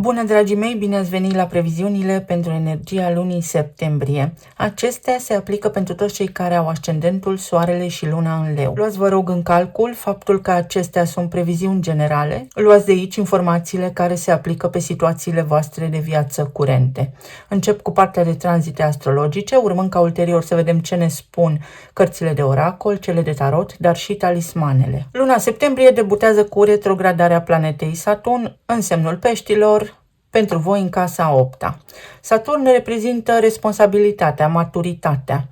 Bună, dragii mei, bine ați venit la previziunile pentru energia lunii septembrie. Acestea se aplică pentru toți cei care au ascendentul, soarele și luna în leu. Luați, vă rog, în calcul faptul că acestea sunt previziuni generale. Luați de aici informațiile care se aplică pe situațiile voastre de viață curente. Încep cu partea de tranzite astrologice, urmând ca ulterior să vedem ce ne spun cărțile de oracol, cele de tarot, dar și talismanele. Luna septembrie debutează cu retrogradarea planetei Saturn în semnul Peștilor, pentru voi în casa 8-a. Saturn reprezintă responsabilitatea, maturitatea,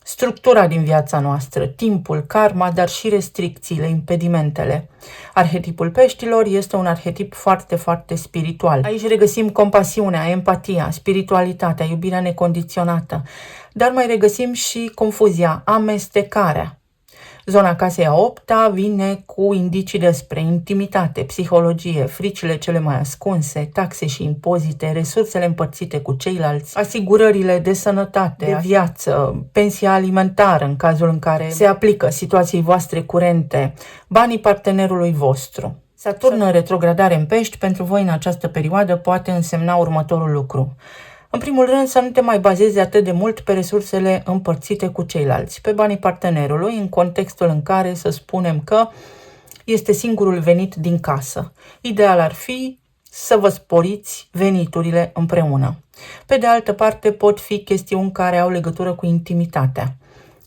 structura din viața noastră, timpul, karma, dar și restricțiile, impedimentele. Arhetipul Peștilor este un arhetip foarte, foarte spiritual. Aici regăsim compasiunea, empatia, spiritualitatea, iubirea necondiționată, dar mai regăsim și confuzia, amestecarea. Zona casei a 8-a vine cu indicii despre intimitate, psihologie, fricile cele mai ascunse, taxe și impozite, resursele împărțite cu ceilalți, asigurările de sănătate, de viață, pensia alimentară în cazul în care se aplică situației voastre curente, banii partenerului vostru. Saturn în retrogradare în Pești pentru voi în această perioadă poate însemna următorul lucru. În primul rând, să nu te mai bazezi atât de mult pe resursele împărțite cu ceilalți, pe banii partenerului, în contextul în care să spunem că este singurul venit din casă. Ideal ar fi să vă sporiți veniturile împreună. Pe de altă parte, pot fi chestiuni care au legătură cu intimitatea.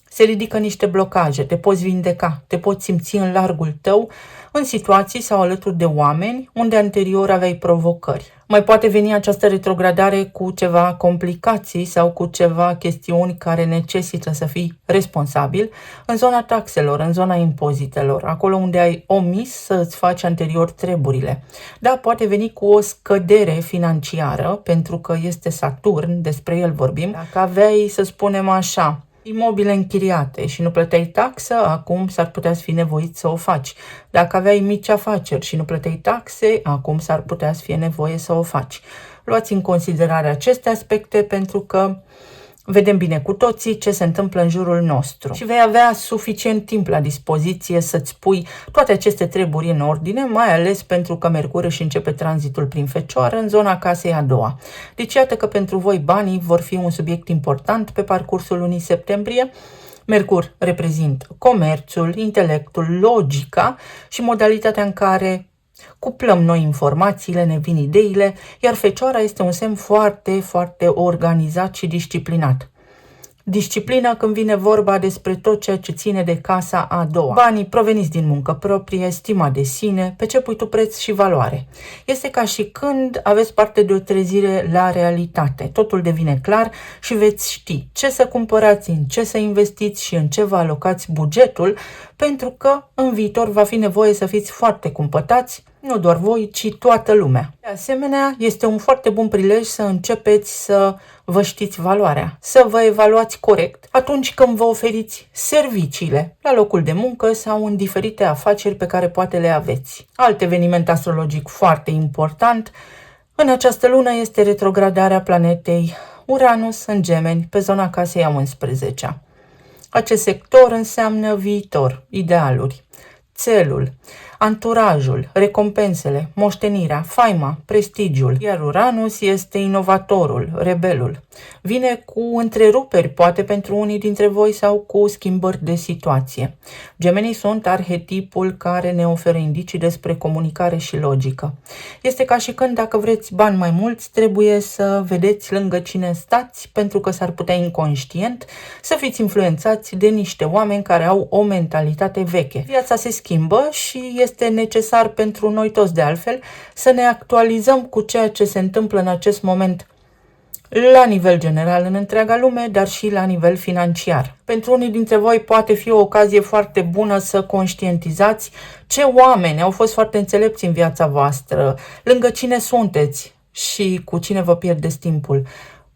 Se ridică niște blocaje, te poți vindeca, te poți simți în largul tău în situații sau alături de oameni unde anterior aveai provocări. Mai poate veni această retrogradare cu ceva complicații sau cu ceva chestiuni care necesită să fii responsabil în zona taxelor, în zona impozitelor, acolo unde ai omis să îți faci anterior treburile. Da, poate veni cu o scădere financiară, pentru că este Saturn, despre el vorbim. Dacă aveai, să spunem așa, imobile închiriate și nu plăteai taxă, acum s-ar putea să fii nevoit să o faci. Dacă aveai mici afaceri și nu plăteai taxe, acum s-ar putea să fie nevoie să o faci. Luați în considerare aceste aspecte pentru că vedem bine cu toții ce se întâmplă în jurul nostru și vei avea suficient timp la dispoziție să-ți pui toate aceste treburi în ordine, mai ales pentru că Mercur își începe tranzitul prin Fecioară în zona casei a doua. Deci iată că pentru voi banii vor fi un subiect important pe parcursul lunii septembrie. Mercur reprezintă comerțul, intelectul, logica și modalitatea în care cuplăm noi informațiile, ne vin ideile, iar Fecioara este un semn foarte, foarte organizat și disciplinat. Disciplină când vine vorba despre tot ceea ce ține de casa a doua. Banii proveniți din muncă proprie, stima de sine, pe ce pui tu preț și valoare. Este ca și când aveți parte de o trezire la realitate. Totul devine clar și veți ști ce să cumpărați, în ce să investiți și în ce vă alocați bugetul, pentru că în viitor va fi nevoie să fiți foarte cumpătați, nu doar voi, ci toată lumea. De asemenea, este un foarte bun prilej să începeți să vă știți valoarea, să vă evaluați corect atunci când vă oferiți serviciile la locul de muncă sau în diferite afaceri pe care poate le aveți. Alt eveniment astrologic foarte important în această lună este retrogradarea planetei Uranus în Gemeni pe zona casei a 11-a. Acest sector înseamnă viitor, idealuri, țelul, anturajul, recompensele, moștenirea, faima, prestigiul, iar Uranus este inovatorul, rebelul. Vine cu întreruperi, poate pentru unii dintre voi, sau cu schimbări de situație. Gemenii sunt arhetipul care ne oferă indicii despre comunicare și logică. Este ca și când, dacă vreți bani mai mulți, trebuie să vedeți lângă cine stați, pentru că s-ar putea inconștient să fiți influențați de niște oameni care au o mentalitate veche. Viața se schimbă și este necesar pentru noi toți de altfel să ne actualizăm cu ceea ce se întâmplă în acest moment la nivel general în întreaga lume, dar și la nivel financiar. Pentru unii dintre voi poate fi o ocazie foarte bună să conștientizați ce oameni au fost foarte înțelepți în viața voastră, lângă cine sunteți și cu cine vă pierdeți timpul.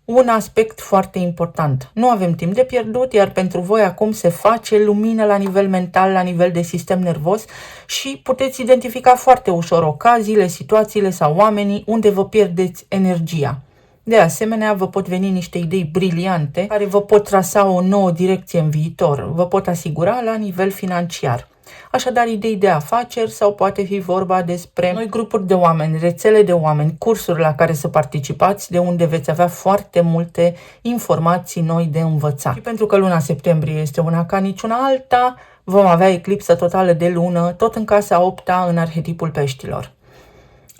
Un aspect foarte important. Nu avem timp de pierdut, iar pentru voi acum se face lumină la nivel mental, la nivel de sistem nervos și puteți identifica foarte ușor ocaziile, situațiile sau oamenii unde vă pierdeți energia. De asemenea, vă pot veni niște idei briliante care vă pot trasa o nouă direcție în viitor, vă pot asigura la nivel financiar. Așadar, idei de afaceri sau poate fi vorba despre noi grupuri de oameni, rețele de oameni, cursuri la care să participați, de unde veți avea foarte multe informații noi de învățat. Și pentru că luna septembrie este una ca niciuna alta, vom avea eclipsă totală de lună, tot în casa 8-a, în arhetipul peștilor.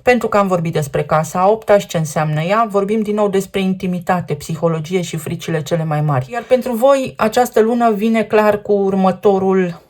Pentru că am vorbit despre casa 8-a și ce înseamnă ea, vorbim din nou despre intimitate, psihologie și fricile cele mai mari. Iar pentru voi, această lună vine clar cu următorul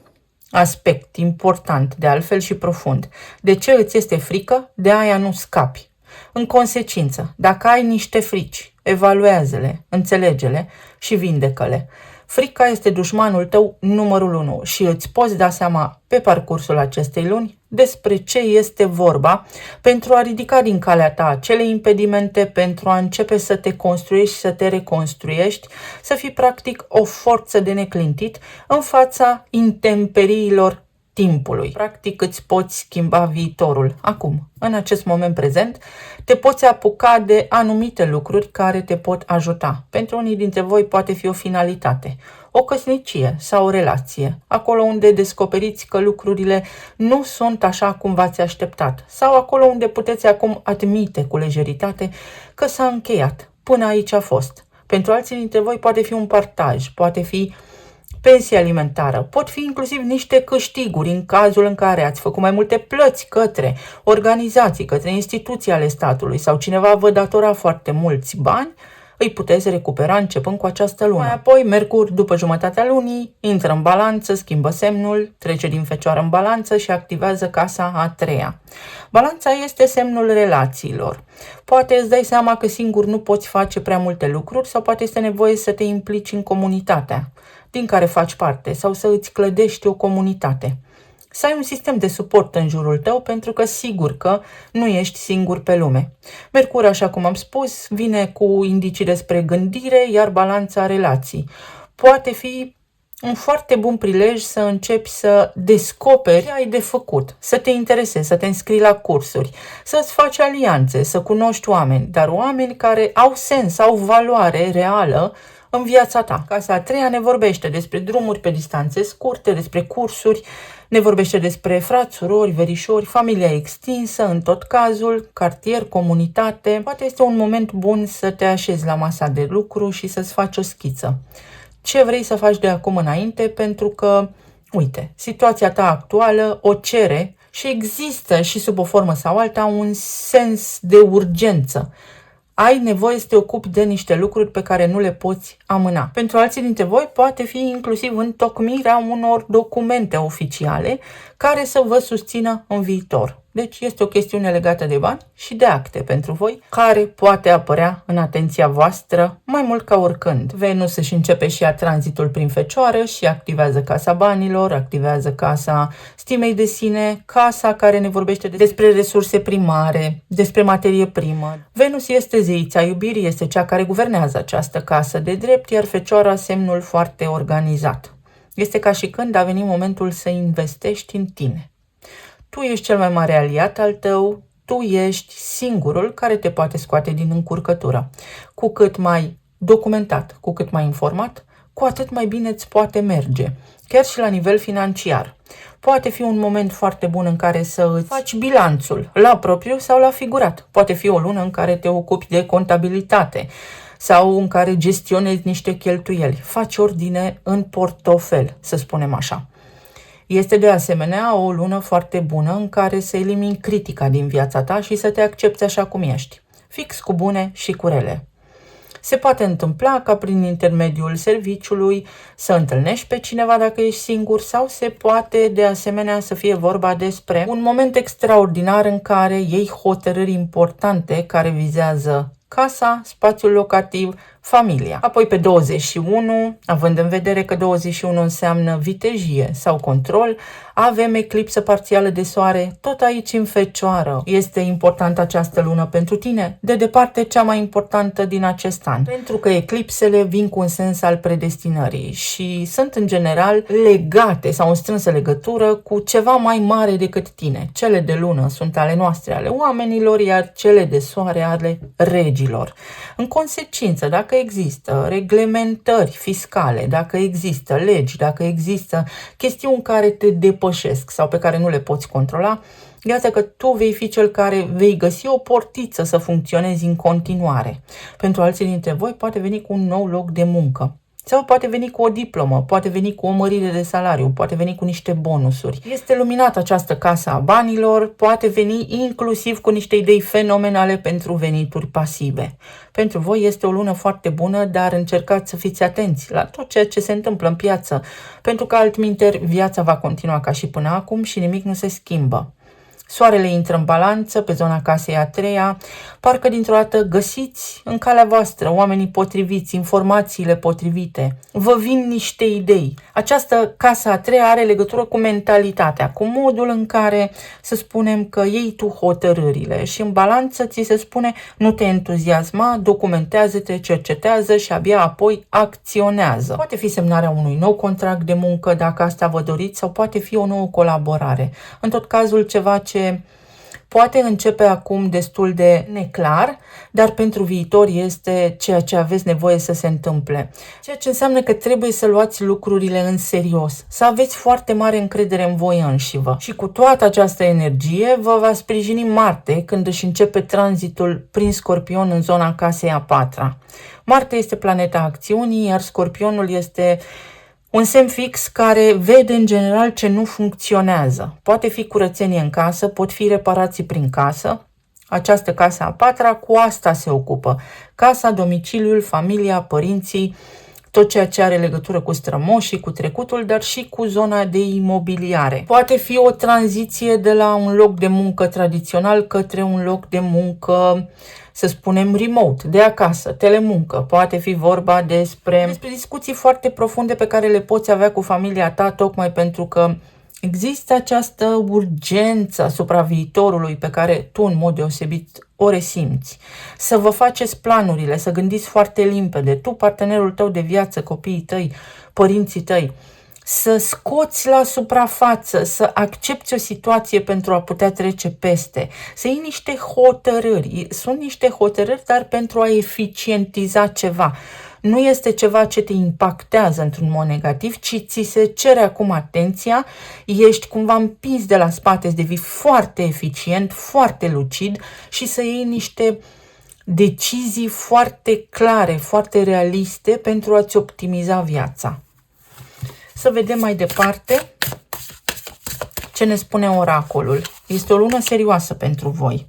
aspect important, de altfel și profund. De ce îți este frică? De aia nu scapi. În consecință, dacă ai niște frici, evaluează-le, înțelege-le și vindecă-le. Frica este dușmanul tău numărul 1 și îți poți da seama pe parcursul acestei luni despre ce este vorba pentru a ridica din calea ta acele impedimente, pentru a începe să te construiești și să te reconstruiești, să fii practic o forță de neclintit în fața intemperiilor timpului. Practic îți poți schimba viitorul. Acum, în acest moment prezent, te poți apuca de anumite lucruri care te pot ajuta. Pentru unii dintre voi poate fi o finalitate, o căsnicie sau o relație, acolo unde descoperiți că lucrurile nu sunt așa cum v-ați așteptat sau acolo unde puteți acum admite cu lejeritate că s-a încheiat. Până aici a fost. Pentru alții dintre voi poate fi un partaj, poate fi pensie alimentară, pot fi inclusiv niște câștiguri în cazul în care ați făcut mai multe plăți către organizații, către instituții ale statului sau cineva vă datora foarte mulți bani, îi puteți recupera începând cu această lună. Mai apoi, Mercur, după jumătatea lunii, intră în balanță, schimbă semnul, trece din Fecioară în balanță și activează casa a 3-a. Balanța este semnul relațiilor. Poate îți dai seama că singur nu poți face prea multe lucruri sau poate este nevoie să te implici în comunitatea din care faci parte sau să îți clădești o comunitate. Să ai un sistem de suport în jurul tău pentru că sigur că nu ești singur pe lume. Mercur, așa cum am spus, vine cu indicii despre gândire, iar balanța relații. Poate fi un foarte bun prilej să începi să descoperi ce ai de făcut, să te interesezi, să te înscrii la cursuri, să-ți faci alianțe, să cunoști oameni, dar oameni care au sens, au valoare reală în viața ta. Casa a 3-a ne vorbește despre drumuri pe distanțe scurte, despre cursuri, ne vorbește despre frați, surori, verișori, familia extinsă, în tot cazul, cartier, comunitate. Poate este un moment bun să te așezi la masa de lucru și să-ți faci o schiță. Ce vrei să faci de acum înainte, pentru că, uite, situația ta actuală o cere și există și sub o formă sau alta un sens de urgență. Ai nevoie să te ocupi de niște lucruri pe care nu le poți amâna. Pentru alții dintre voi poate fi inclusiv întocmirea unor documente oficiale care să vă susțină în viitor. Deci este o chestiune legată de bani și de acte pentru voi, care poate apărea în atenția voastră mai mult ca oricând. Venus își începe și ea tranzitul prin Fecioară și activează casa banilor, activează casa stimei de sine, casa care ne vorbește despre resurse primare, despre materie primă. Venus este zeița iubirii, este cea care guvernează această casă de drept, iar Fecioara semnul foarte organizat. Este ca și când a venit momentul să investești în tine. Tu ești cel mai mare aliat al tău, tu ești singurul care te poate scoate din încurcătură. Cu cât mai documentat, cu cât mai informat, cu atât mai bine îți poate merge, chiar și la nivel financiar. Poate fi un moment foarte bun în care să îți faci bilanțul, la propriu sau la figurat. Poate fi o lună în care te ocupi de contabilitate sau în care gestionezi niște cheltuieli. Faci ordine în portofel, să spunem așa. Este de asemenea o lună foarte bună în care să elimini critica din viața ta și să te accepți așa cum ești, fix cu bune și cu rele. Se poate întâmpla ca prin intermediul serviciului să întâlnești pe cineva dacă ești singur sau se poate de asemenea să fie vorba despre un moment extraordinar în care iei hotărâri importante care vizează casa, spațiul locativ, familia. Apoi pe 21, având în vedere că 21 înseamnă vitejie sau control, avem eclipsă parțială de soare, tot aici în Fecioară. Este importantă această lună pentru tine, de departe cea mai importantă din acest an, pentru că eclipsele vin cu un sens al predestinării și sunt în general legate sau în strânsă legătură cu ceva mai mare decât tine. Cele de lună sunt ale noastre, ale oamenilor, iar cele de soare ale regilor. În consecință, dacă există reglementări fiscale, dacă există legi, dacă există chestiuni care te depășesc sau pe care nu le poți controla, iată că tu vei fi cel care vei găsi o portiță să funcționezi în continuare. Pentru alții dintre voi poate veni cu un nou loc de muncă. Sau poate veni cu o diplomă, poate veni cu o mărire de salariu, poate veni cu niște bonusuri. Este luminată această casă a banilor, poate veni inclusiv cu niște idei fenomenale pentru venituri pasive. Pentru voi este o lună foarte bună, dar încercați să fiți atenți la tot ceea ce se întâmplă în piață, pentru că altminteri viața va continua ca și până acum și nimic nu se schimbă. Soarele intră în balanță pe zona casei a treia, parcă dintr-o dată găsiți în calea voastră oamenii potriviți, informațiile potrivite. Vă vin niște idei. Această casă a treia are legătură cu mentalitatea, cu modul în care să spunem că iei tu hotărârile și în balanță ți se spune nu te entuziasma, documentează-te, cercetează și abia apoi acționează. Poate fi semnarea unui nou contract de muncă dacă asta vă doriți sau poate fi o nouă colaborare. În tot cazul ceva ce poate începe acum destul de neclar, dar pentru viitor este ceea ce aveți nevoie să se întâmple. Ceea ce înseamnă că trebuie să luați lucrurile în serios, să aveți foarte mare încredere în voi înșivă. Și cu toată această energie vă va sprijini Marte când își începe tranzitul prin Scorpion în zona casei a patra. Marte este planeta acțiunii, iar Scorpionul este un semn fix care vede în general ce nu funcționează. Poate fi curățenie în casă, pot fi reparații prin casă. Această casă a patra cu asta se ocupă. Casa, domiciliul, familia, părinții, tot ceea ce are legătură cu strămoșii, cu trecutul, dar și cu zona de imobiliare. Poate fi o tranziție de la un loc de muncă tradițional către un loc de muncă, să spunem, remote, de acasă, telemuncă. Poate fi vorba despre discuții foarte profunde pe care le poți avea cu familia ta, tocmai pentru că există această urgență asupra viitorului pe care tu, în mod deosebit, o resimți. Să vă faceți planurile, să gândiți foarte limpede, tu, partenerul tău de viață, copiii tăi, părinții tăi, să scoți la suprafață, să accepti o situație pentru a putea trece peste, să iei niște hotărâri. Sunt niște hotărâri, dar pentru a eficientiza ceva. Nu este ceva ce te impactează într-un mod negativ, ci ți se cere acum atenția, ești cumva împins de la spate, să devii foarte eficient, foarte lucid și să iei niște decizii foarte clare, foarte realiste pentru a-ți optimiza viața. Să vedem mai departe ce ne spune oracolul. Este o lună serioasă pentru voi.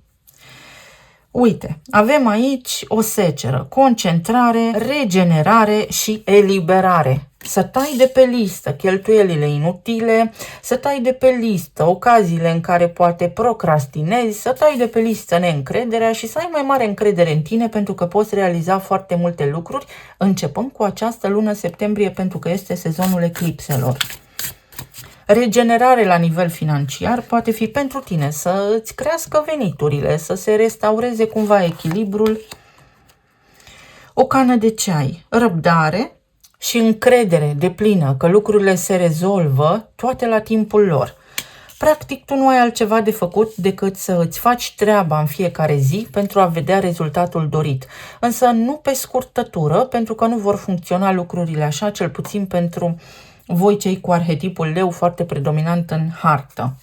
Uite, avem aici o seceră, concentrare, regenerare și eliberare. Să tai de pe listă cheltuielile inutile, să tai de pe listă ocaziile în care poate procrastinezi, să tai de pe listă neîncrederea și să ai mai mare încredere în tine pentru că poți realiza foarte multe lucruri începând cu această lună septembrie pentru că este sezonul eclipselor. Regenerare la nivel financiar poate fi pentru tine să îți crească veniturile, să se restaureze cumva echilibrul. O cană de ceai, răbdare și încredere deplină că lucrurile se rezolvă toate la timpul lor. Practic, tu nu ai altceva de făcut decât să îți faci treaba în fiecare zi pentru a vedea rezultatul dorit. Însă nu pe scurtătură, pentru că nu vor funcționa lucrurile așa, cel puțin pentru voi cei cu arhetipul leu foarte predominant în hartă.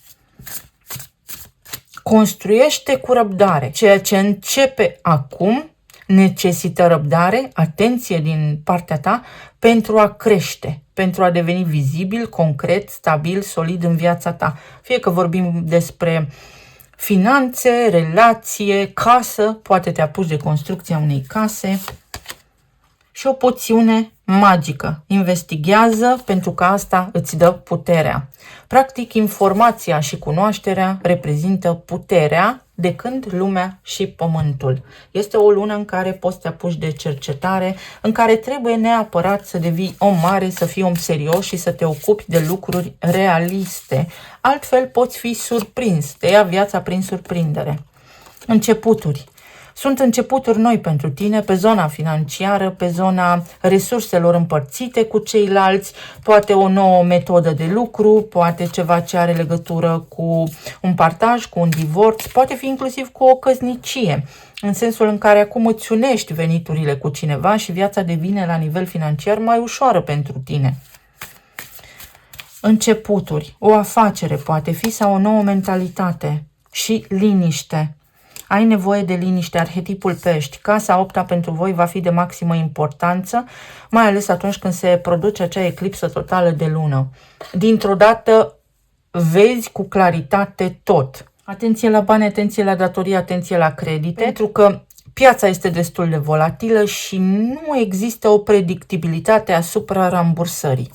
Construiește cu răbdare. Ceea ce începe acum necesită răbdare, atenție din partea ta pentru a crește, pentru a deveni vizibil, concret, stabil, solid în viața ta. Fie că vorbim despre finanțe, relație, casă, poate te apuci de construcția unei case. Și o poțiune magică. Investighează pentru că asta îți dă puterea. Practic, informația și cunoașterea reprezintă puterea de când lumea și pământul. Este o lună în care poți să te apuci de cercetare, în care trebuie neapărat să devii om mare, să fii om serios și să te ocupi de lucruri realiste. Altfel poți fi surprins, te ia viața prin surprindere. Începuturi. Sunt începuturi noi pentru tine pe zona financiară, pe zona resurselor împărțite cu ceilalți, poate o nouă metodă de lucru, poate ceva ce are legătură cu un partaj, cu un divorț, poate fi inclusiv cu o căsnicie, în sensul în care acum îți unești veniturile cu cineva și viața devine la nivel financiar mai ușoară pentru tine. Începuturi, o afacere poate fi sau o nouă mentalitate și liniște. Ai nevoie de liniște, arhetipul pești. Casa 8-a pentru voi va fi de maximă importanță, mai ales atunci când se produce acea eclipsă totală de lună. Dintr-o dată vezi cu claritate tot. Atenție la bani, atenție la datorii, atenție la credite, pentru că piața este destul de volatilă și nu există o predictibilitate asupra rambursării.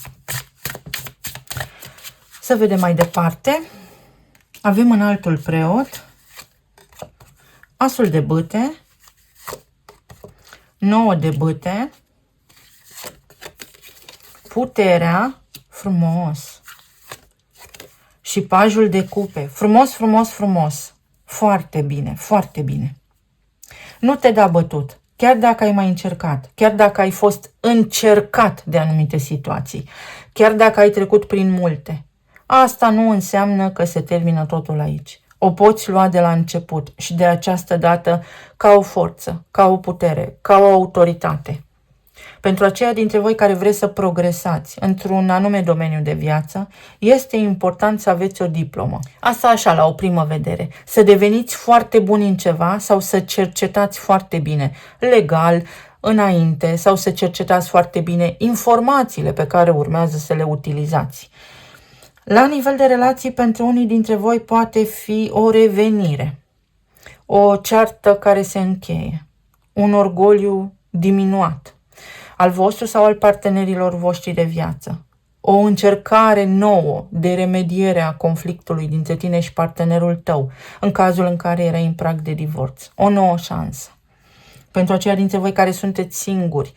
Să vedem mai departe. Avem înaltul preot, asul de bâte, 9 de bâte, puterea, frumos, și pajul de cupe. Frumos, frumos, frumos. Foarte bine, foarte bine. Nu te da bătut. Chiar dacă ai mai încercat, chiar dacă ai fost încercat de anumite situații, chiar dacă ai trecut prin multe, asta nu înseamnă că se termină totul aici. O poți lua de la început și de această dată ca o forță, ca o putere, ca o autoritate. Pentru aceia dintre voi care vreți să progresați într-un anume domeniu de viață, este important să aveți o diplomă. Asta așa, la o primă vedere. Să deveniți foarte buni în ceva sau să cercetați foarte bine, legal, înainte, sau să cercetați foarte bine informațiile pe care urmează să le utilizați. La nivel de relații, pentru unii dintre voi poate fi o revenire, o ceartă care se încheie, un orgoliu diminuat al vostru sau al partenerilor voștri de viață, o încercare nouă de remediere a conflictului dintre tine și partenerul tău, în cazul în care erai în prag de divorț, o nouă șansă. Pentru aceia dintre voi care sunteți singuri,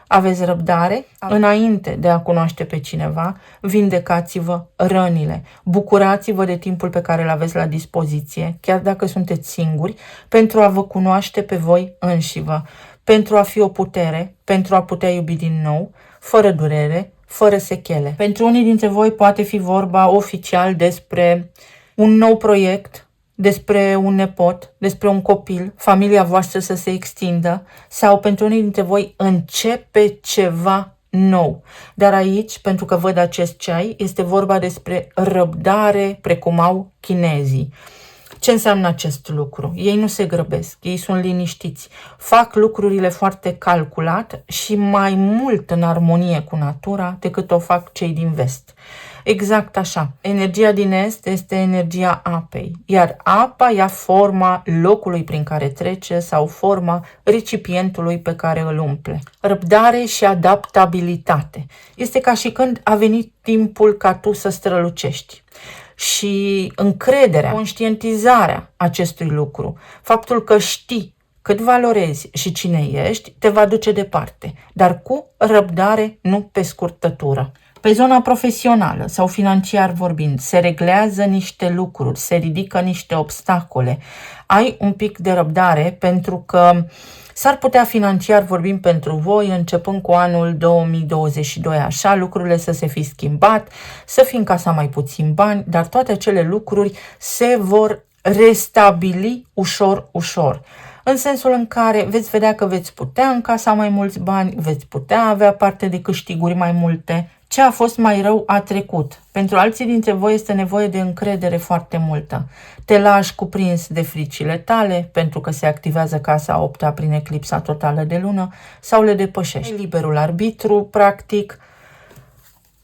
aveți răbdare, înainte de a cunoaște pe cineva, vindecați-vă rănile, bucurați-vă de timpul pe care îl aveți la dispoziție, chiar dacă sunteți singuri, pentru a vă cunoaște pe voi înșivă, pentru a fi o putere, pentru a putea iubi din nou, fără durere, fără sechele. Pentru unii dintre voi poate fi vorba oficial despre un nou proiect, despre un nepot, despre un copil, familia voastră să se extindă, sau pentru unii dintre voi începe ceva nou. Dar aici, pentru că văd acest ceai, este vorba despre răbdare, precum au chinezii. Ce înseamnă acest lucru? Ei nu se grăbesc, ei sunt liniștiți, fac lucrurile foarte calculat și mai mult în armonie cu natura decât o fac cei din vest. Exact așa. Energia din est este energia apei, iar apa ia forma locului prin care trece sau forma recipientului pe care îl umple. Răbdare și adaptabilitate. Este ca și când a venit timpul ca tu să strălucești. Și încrederea, conștientizarea acestui lucru, faptul că știi cât valorezi și cine ești, te va duce departe, dar cu răbdare, nu pe scurtătură. Pe zona profesională sau financiar vorbind, se reglează niște lucruri, se ridică niște obstacole. Ai un pic de răbdare pentru că s-ar putea financiar vorbind pentru voi, începând cu anul 2022, așa, lucrurile să se fi schimbat, să fi încasat mai puțin bani, dar toate acele lucruri se vor restabili ușor, ușor. În sensul în care veți vedea că veți putea încasa mai mulți bani, veți putea avea parte de câștiguri mai multe. Ce a fost mai rău a trecut. Pentru alții dintre voi este nevoie de încredere foarte multă. Te lași cuprins de fricile tale, pentru că se activează casa 8-a prin eclipsa totală de lună, sau le depășești. Ai liberul arbitru, practic,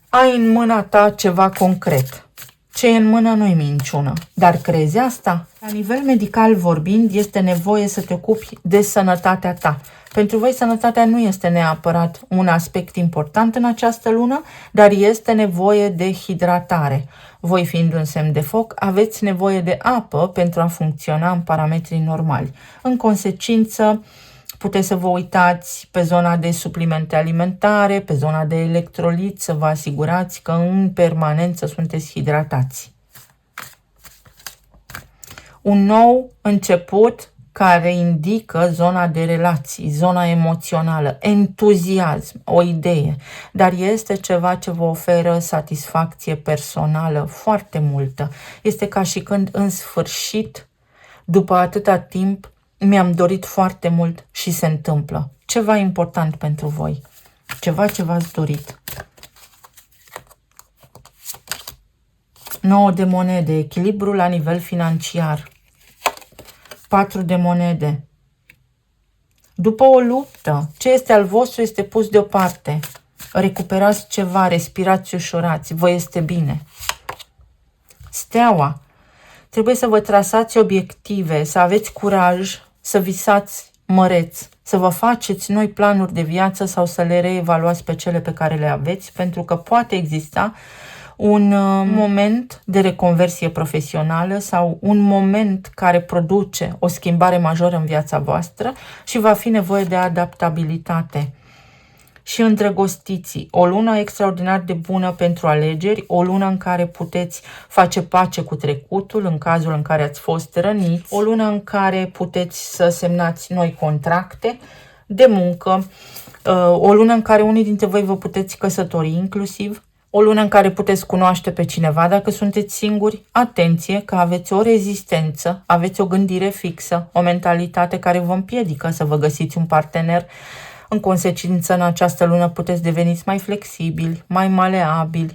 ai în mâna ta ceva concret. Ce e în mână nu-i minciună. Dar crezi asta? La nivel medical vorbind, este nevoie să te ocupi de sănătatea ta. Pentru voi sănătatea nu este neapărat un aspect important în această lună, dar este nevoie de hidratare. Voi fiind un semn de foc, aveți nevoie de apă pentru a funcționa în parametrii normali. În consecință, puteți să vă uitați pe zona de suplimente alimentare, pe zona de electroliți, să vă asigurați că în permanență sunteți hidratați. Un nou început care indică zona de relații, zona emoțională, entuziasm, o idee, dar este ceva ce vă oferă satisfacție personală foarte multă. Este ca și când în sfârșit, după atâta timp, mi-am dorit foarte mult și se întâmplă. Ceva important pentru voi, ceva ce v-ați dorit. 9 de monede, echilibru la nivel financiar. 4 de monede. După o luptă, ce este al vostru este pus deoparte. Recuperați ceva, respirați ușurați, vă este bine. Steaua. Trebuie să vă trasați obiective, să aveți curaj, să visați măreți, să vă faceți noi planuri de viață sau să le reevaluați pe cele pe care le aveți, pentru că poate exista un moment de reconversie profesională sau un moment care produce o schimbare majoră în viața voastră și va fi nevoie de adaptabilitate. Și îndrăgostiții, o lună extraordinar de bună pentru alegeri, o lună în care puteți face pace cu trecutul în cazul în care ați fost răniți, o lună în care puteți să semnați noi contracte de muncă, o lună în care unii dintre voi vă puteți căsători inclusiv, o lună în care puteți cunoaște pe cineva dacă sunteți singuri. Atenție că aveți o rezistență, aveți o gândire fixă, o mentalitate care vă împiedică să vă găsiți un partener. În consecință, în această lună puteți deveni mai flexibili, mai maleabili,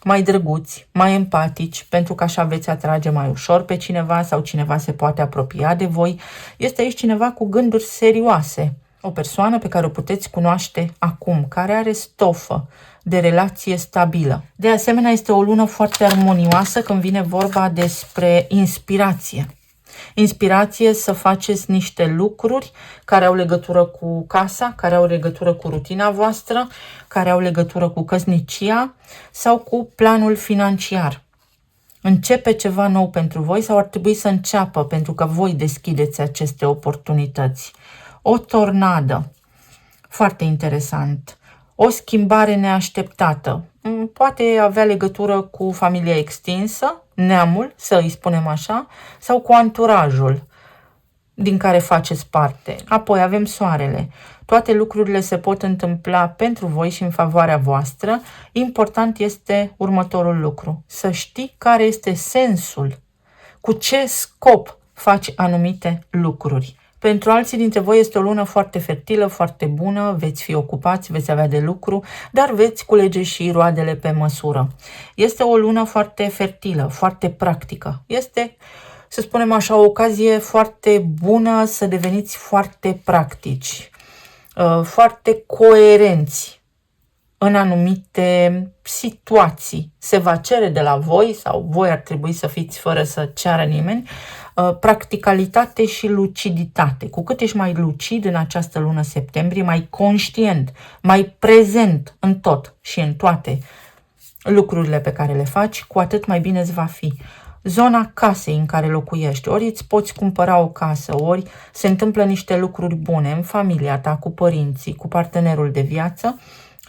mai drăguți, mai empatici, pentru că așa veți atrage mai ușor pe cineva sau cineva se poate apropia de voi. Este aici cineva cu gânduri serioase, o persoană pe care o puteți cunoaște acum, care are stofă de relație stabilă. De asemenea, este o lună foarte armonioasă când vine vorba despre inspirație. Inspirație să faceți niște lucruri care au legătură cu casa, care au legătură cu rutina voastră, care au legătură cu căsnicia sau cu planul financiar. Începe ceva nou pentru voi sau ar trebui să înceapă pentru că voi deschideți aceste oportunități. O tornadă. Foarte interesant. O schimbare neașteptată. Poate avea legătură cu familia extinsă, neamul, să îi spunem așa, sau cu anturajul din care faceți parte. Apoi avem soarele. Toate lucrurile se pot întâmpla pentru voi și în favoarea voastră. Important este următorul lucru. Să știi care este sensul, cu ce scop faci anumite lucruri. Pentru alții dintre voi este o lună foarte fertilă, foarte bună, veți fi ocupați, veți avea de lucru, dar veți culege și roadele pe măsură. Este o lună foarte fertilă, foarte practică. Este, să spunem așa, o ocazie foarte bună să deveniți foarte practici, foarte coerenți în anumite situații. Se va cere de la voi sau voi ar trebui să fiți fără să ceară nimeni, practicalitate și luciditate. Cu cât ești mai lucid în această lună septembrie, mai conștient, mai prezent în tot și în toate lucrurile pe care le faci, cu atât mai bine îți va fi. Zona casei în care locuiești, ori îți poți cumpăra o casă, ori se întâmplă niște lucruri bune în familia ta, cu părinții, cu partenerul de viață.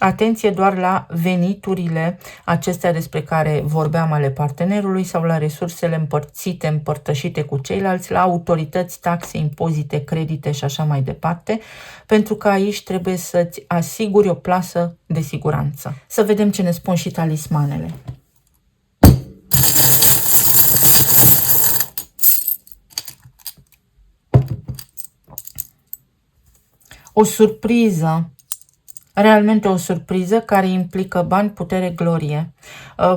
Atenție doar la veniturile acestea despre care vorbeam ale partenerului sau la resursele împărțite, împărtășite cu ceilalți, la autorități, taxe, impozite, credite și așa mai departe, pentru că aici trebuie să-ți asiguri o plasă de siguranță. Să vedem ce ne spun și talismanele. O surpriză. Realmente o surpriză care implică bani, putere, glorie.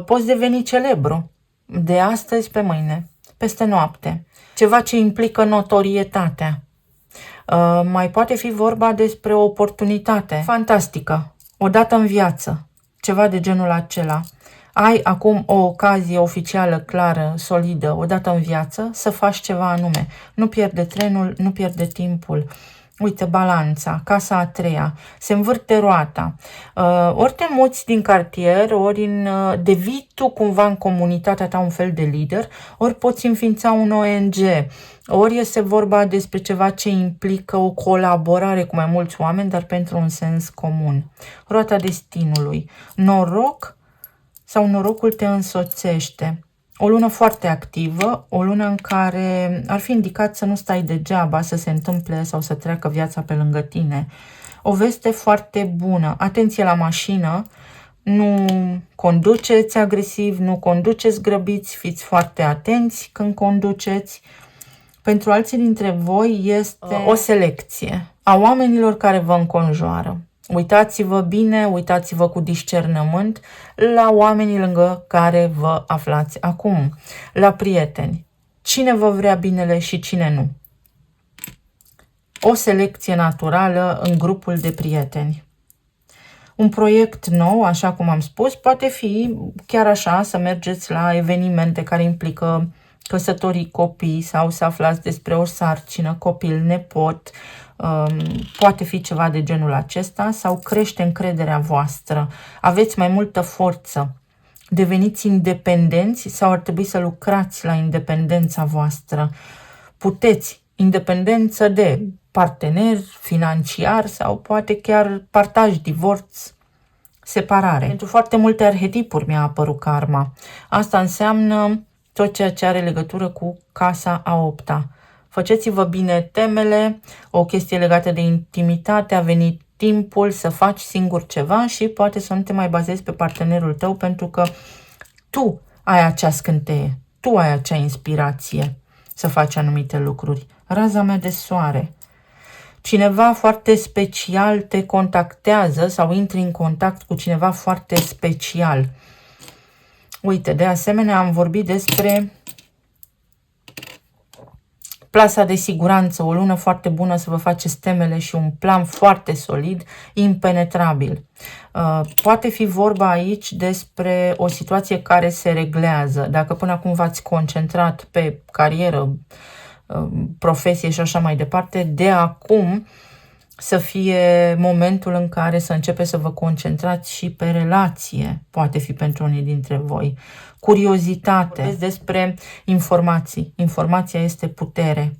Poți deveni celebru de astăzi pe mâine, peste noapte. Ceva ce implică notorietatea. Mai poate fi vorba despre o oportunitate fantastică, o dată în viață, ceva de genul acela. Ai acum o ocazie oficială, clară, solidă, o dată în viață, să faci ceva anume. Nu pierde trenul, nu pierde timpul. Uite, balanța, casa a treia, se învârte roata. Ori te muți din cartier, ori devii tu cumva în comunitatea ta un fel de lider, ori poți înființa un ONG, ori este vorba despre ceva ce implică o colaborare cu mai mulți oameni, dar pentru un sens comun. Roata destinului. Noroc sau norocul te însoțește. O lună foarte activă, o lună în care ar fi indicat să nu stai degeaba, să se întâmple sau să treacă viața pe lângă tine. O veste foarte bună. Atenție la mașină, nu conduceți agresiv, nu conduceți grăbiți, fiți foarte atenți când conduceți. Pentru alții dintre voi este o selecție a oamenilor care vă înconjoară. Uitați-vă bine, uitați-vă cu discernământ la oamenii lângă care vă aflați acum, la prieteni. Cine vă vrea binele și cine nu. O selecție naturală în grupul de prieteni. Un proiect nou, așa cum am spus, poate fi chiar așa să mergeți la evenimente care implică căsătorii, copii sau să aflați despre o sarcină, copil, nepot. Poate fi ceva de genul acesta sau crește încrederea voastră. Aveți mai multă forță. Deveniți independenți sau ar trebui să lucrați la independența voastră. Puteți, independență de partener financiar sau poate chiar partaj, divorț, separare. Pentru foarte multe arhetipuri mi-a apărut karma. Asta înseamnă tot ceea ce are legătură cu casa a 8-a. Faceți-vă bine temele, o chestie legată de intimitate, a venit timpul să faci singur ceva și poate să nu te mai bazezi pe partenerul tău pentru că tu ai acea scânteie, tu ai acea inspirație să faci anumite lucruri. Raza mea de soare. Cineva foarte special te contactează sau intri în contact cu cineva foarte special. Uite, de asemenea am vorbit despre plasa de siguranță, o lună foarte bună să vă faceți temele și un plan foarte solid, impenetrabil. Poate fi vorba aici despre o situație care se reglează. Dacă până acum v-ați concentrat pe carieră, profesie și așa mai departe, de acum să fie momentul în care să începeți să vă concentrați și pe relație, poate fi pentru unii dintre voi. Curiozitate, vorbesc despre informații. Informația este putere.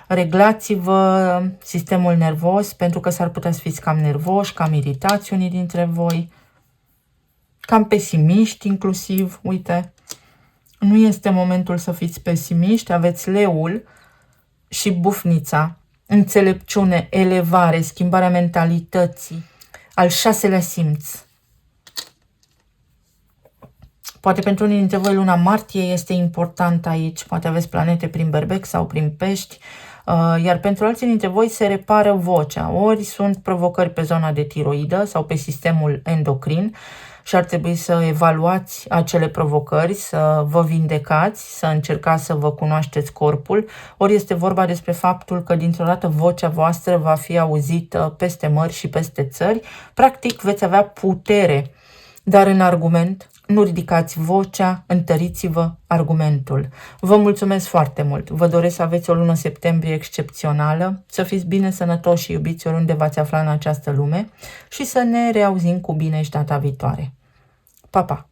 Reglați-vă sistemul nervos, pentru că s-ar putea să fiți cam nervoși, cam iritați unii dintre voi, cam pesimiști inclusiv, uite. Nu este momentul să fiți pesimiști, aveți leul și bufnița. Înțelepciune, elevare, schimbarea mentalității, al 6-lea simț. Poate pentru unii dintre voi luna martie este important aici, poate aveți planete prin berbec sau prin pești, iar pentru alții dintre voi se repară vocea, ori sunt provocări pe zona de tiroidă sau pe sistemul endocrin și ar trebui să evaluați acele provocări, să vă vindecați, să încercați să vă cunoașteți corpul, ori este vorba despre faptul că dintr-o dată vocea voastră va fi auzită peste mări și peste țări, practic veți avea putere, dar în argument. Nu ridicați vocea, întăriți-vă argumentul. Vă mulțumesc foarte mult. Vă doresc să aveți o lună septembrie excepțională, să fiți bine sănătoși și iubiți oriunde v-ați afla în această lume și să ne reauzim cu bine și data viitoare. Pa, pa!